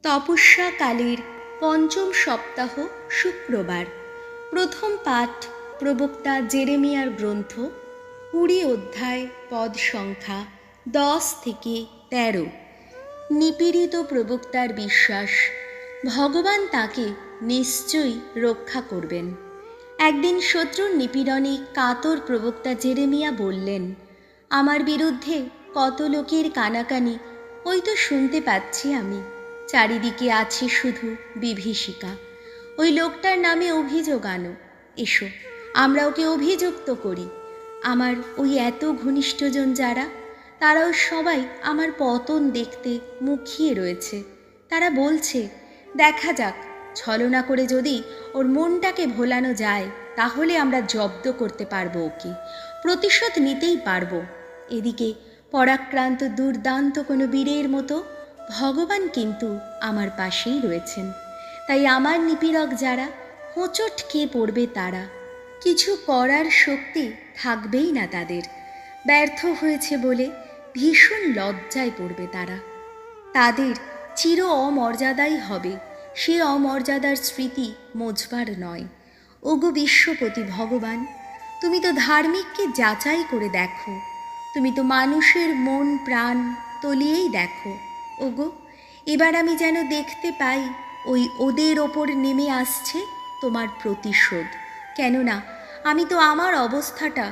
তপস্যাকালের পঞ্চম সপ্তাহ শুক্রবার। প্রথম পাঠ প্রবক্তা জেরেমিয়ার গ্রন্থ 20 অধ্যায় পদ সংখ্যা 10 থেকে 13। নিপীড়িত প্রবক্তার বিশ্বাস, ভগবান তাকে নিশ্চয়ই রক্ষা করবেন। একদিন শত্রুর নিপীড়নে কাতর প্রবক্তা জেরেমিয়া বললেন, আমার বিরুদ্ধে কত লোকের কানাকানি, ওই তো শুনতে পাচ্ছি আমি। চারিদিকে আছে শুধু বিভীষিকা। ওই লোকটার নামে অভিযোগ আনো, এসো আমরা ওকে অভিযুক্ত করি। আমার ওই এত ঘনিষ্ঠজন যারা, তারাও সবাই আমার পতন দেখতে মুখিয়ে রয়েছে। তারা বলছে, দেখা যাক, ছলনা করে যদি ওর মনটাকে ভোলানো যায় তাহলে আমরা জব্দ করতে পারবো, ওকে প্রতিশোধ নিতেই পারবো। এদিকে পরাক্রান্ত দুর্দান্ত কোনো বীরের মতো ভগবান কিন্তু আমার পাশেই রয়েছেন। তাই আমার নিপীড়ক যারা, হোঁচট খেয়ে পড়বে তারা। কিছু করার শক্তি থাকবেই না তাদের। ব্যর্থ হয়েছে বলে ভীষণ লজ্জায় পড়বে তারা। তাদের চির অমর্যাদাই হবে, সে অমর্যাদার স্মৃতি মোছবার নয়। ওগো বিশ্বপতি ভগবান, তুমি তো ধার্মিককে যাচাই করে দেখো, তুমি তো মানুষের মন প্রাণ তলিয়েই দেখো। ওগো, এবার আমি যেন দেখতে পাই ওই ওদের ওপর নেমে আসছে তোমার প্রতিশোধ। কেননা আমি তো আমার অবস্থাটা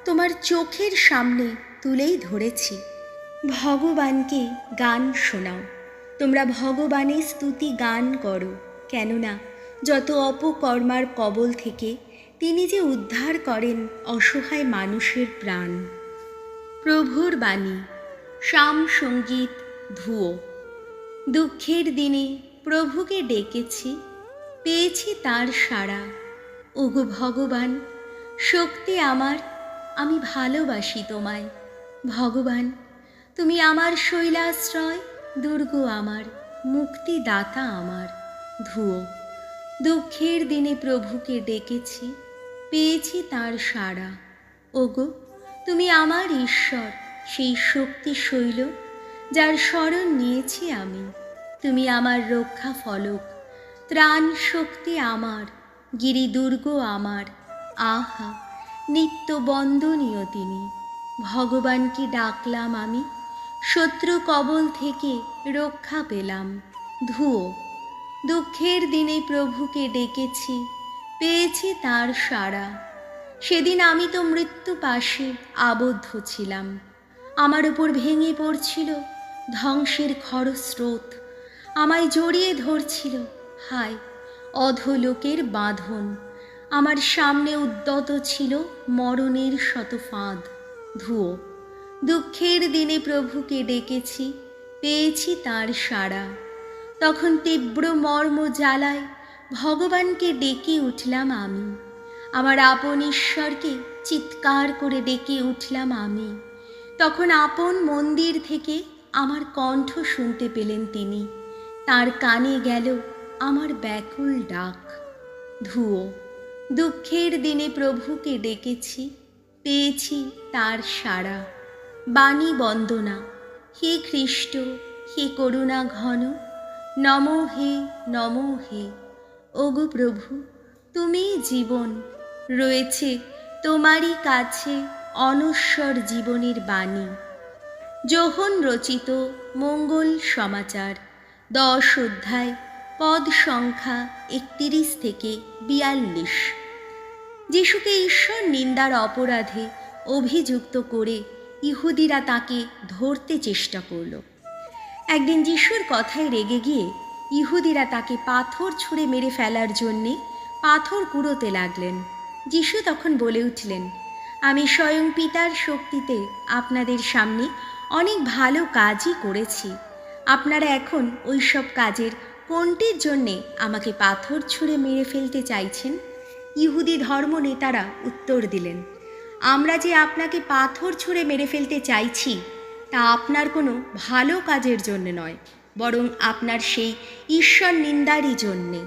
তোমার চোখের সামনে তুলেই ধরেছি। ভগবানকে গান শোনাও, তোমরা ভগবানের স্তুতি গান করো। কেননা যত অপকর্মার কবল থেকে তিনি যে উদ্ধার করেন অসহায় মানুষের প্রাণ। প্রভুর বাণী, শাম সঙ্গীত ধুয়ো। দুঃখের দিনে প্রভুকে ডেকেছি, পেয়েছি তার সাড়া। ওগো ভগবান, শক্তি আমার, আমি ভালোবাসি তোমায়। ভগবান, তুমি আমার শৈলাশ্রয়, দুর্গ আমার, মুক্তিদাতা আমার। ধুয়ো। দুঃখের দিনে প্রভুকে ডেকেছি, পেয়েছি তার সাড়া। ওগো, তুমি আমার ঈশ্বর, সেই শক্তি শৈল যার শরণ নিয়েছি আমি। তুমি আমার রক্ষা ফলক, ত্রাণ শক্তি আমার, গিরিদুর্গ আমার। আহা, নিত্য বন্দনীয় তিনি। ভগবানকে ডাকলাম আমি, শত্রু কবল থেকে রক্ষা পেলাম। ধুয়ো। দুঃখের দিনে প্রভুকে ডেকেছি, পেয়েছি তার সাড়া। সেদিন আমি তো মৃত্যু পাশে আবদ্ধ ছিলাম, আমার উপর ভেঙে পড়ছিল ধ্বংসের খরস্রোত। আমায় জড়িয়ে ধরছিল হায় অধোলোকের বাঁধন। আমার সামনে উদ্যত ছিল মরণের শত ফাঁদ। ধুয়ো। দুঃখের দিনে প্রভুকে ডেকেছি, পেয়েছি তার সাড়া। তখন তীব্র মর্ম জ্বালায় ভগবানকে ডেকে উঠলাম আমি। আমার আপন ঈশ্বরকে চিৎকার করে ডেকে উঠলাম আমি। তখন আপন মন্দির থেকে আমার কণ্ঠ শুনতে পেলেন তিনি। তার কানে গেল আমার ব্যাকুল ডাক। ধুয়ো। দুঃখের দিনে প্রভুকে ডেকেছি, পেয়েছি তার সাড়া। বাণী বন্দনা। হে খ্রিস্ট, হে করুণা ঘন, নমো হে, নমো হে। ওগো প্রভু, তুমিই জীবন, রয়েছে তোমারই কাছে অনশ্বর জীবনের বাণী। যোহন রচিত মঙ্গল সমাচার 10 অধ্যায় পদ সংখ্যা 31 থেকে 42। যিশুকে ঈশ্বর নিন্দার অপরাধে অভিযুক্ত করে ইহুদিরা তাকে ধরতে চেষ্টা করল। একদিন যিশুর কথায় রেগে গিয়ে ইহুদিরা তাকে পাথর ছুঁড়ে মেরে ফেলার জন্যে পাথর কুড়োতে লাগলেন। যিশু তখন বলে উঠলেন, আমি স্বয়ং পিতার শক্তিতে আপনাদের সামনে অনেক ভালো কাজই করেছি। আপনারা এখন ওই সব কাজের কোনটির জন্যে আমাকে পাথর ছুঁড়ে মেরে ফেলতে চাইছেন? ইহুদি ধর্ম নেতারা উত্তর দিলেন, আমরা যে আপনাকে পাথর ছুঁড়ে মেরে ফেলতে চাইছি তা আপনার কোনো ভালো কাজের জন্য নয়, বরং আপনার সেই ঈশ্বর নিন্দারই জন্যে।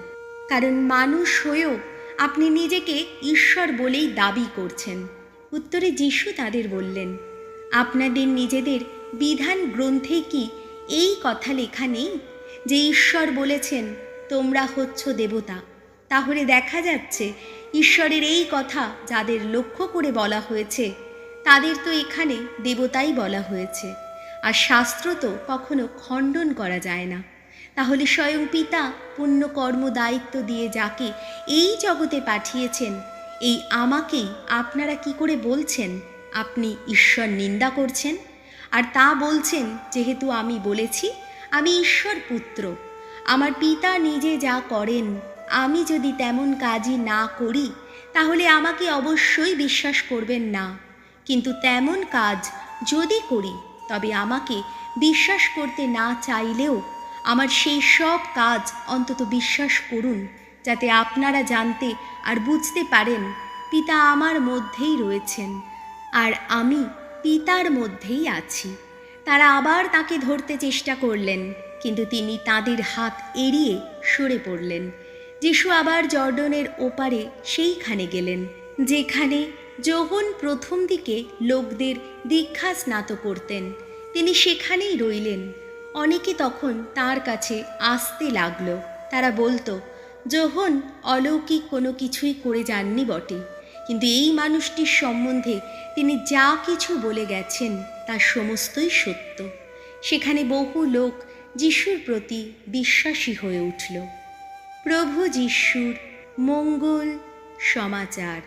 কারণ মানুষ হয়েও আপনি নিজেকে ঈশ্বর বলেই দাবি করছেন। উত্তরে যিশু তাদের বললেন, আপনাদের নিজেদের বিধান গ্রন্থে কি এই কথা লেখা নেই যে ঈশ্বর বলেছেন তোমরা হচ্ছ দেবতা, তাহলে দেখা যাচ্ছে ঈশ্বরের এই কথা যাদের লক্ষ্য করে বলা হয়েছে তাদের তো এখানে দেবতাই বলা হয়েছে। আর শাস্ত্র তো কখনো খণ্ডন করা যায় না। তাহলে স্বয়ং পিতা পুণ্যকর্ম দায়িত্ব দিয়ে যাকে এই জগতে পাঠিয়েছেন, এই আমাকেই আপনারা কি করে বলছেন আপনি ঈশ্বর নিন্দা করছেন? আর তা বলছেন যেহেতু আমি বলেছি আমি ঈশ্বর পুত্র। আমার পিতা নিজে যা করেন আমি যদি তেমন কাজই না করি তাহলে আমাকে অবশ্যই বিশ্বাস করবেন না, কিন্তু তেমন কাজ যদি করি তবে আমাকে বিশ্বাস করতে না চাইলেও আমার সেই সব কাজ অন্তত বিশ্বাস করুন, যাতে আপনারা জানতে আর বুঝতে পারেন পিতা আমার মধ্যেই রয়েছেন আর আমি পিতার মধ্যেই আছি। তারা আবার তাকে ধরতে চেষ্টা করলেন, কিন্তু তিনি তাদের হাত এড়িয়ে সরে পড়লেন। যিশু আবার জর্ডনের ওপারে সেইখানে গেলেন যেখানে যোহন প্রথম দিকে লোকদের দীক্ষা স্নাত করতেন। তিনি সেখানেই রইলেন। অনেকে তখন তার কাছে আসতে লাগলো। তারা বলতো, যোহন অলৌকিক কোনো কিছুই করে যাননি বটে, কিন্তু এই মানুষটির সম্বন্ধে তিনি যা কিছু বলে গেছেন তা সমস্তই সত্য। সেখানে বহু লোক যিশুর প্রতি বিশ্বাসী হয়ে উঠল। প্রভু যিশুর মঙ্গল সমাচার।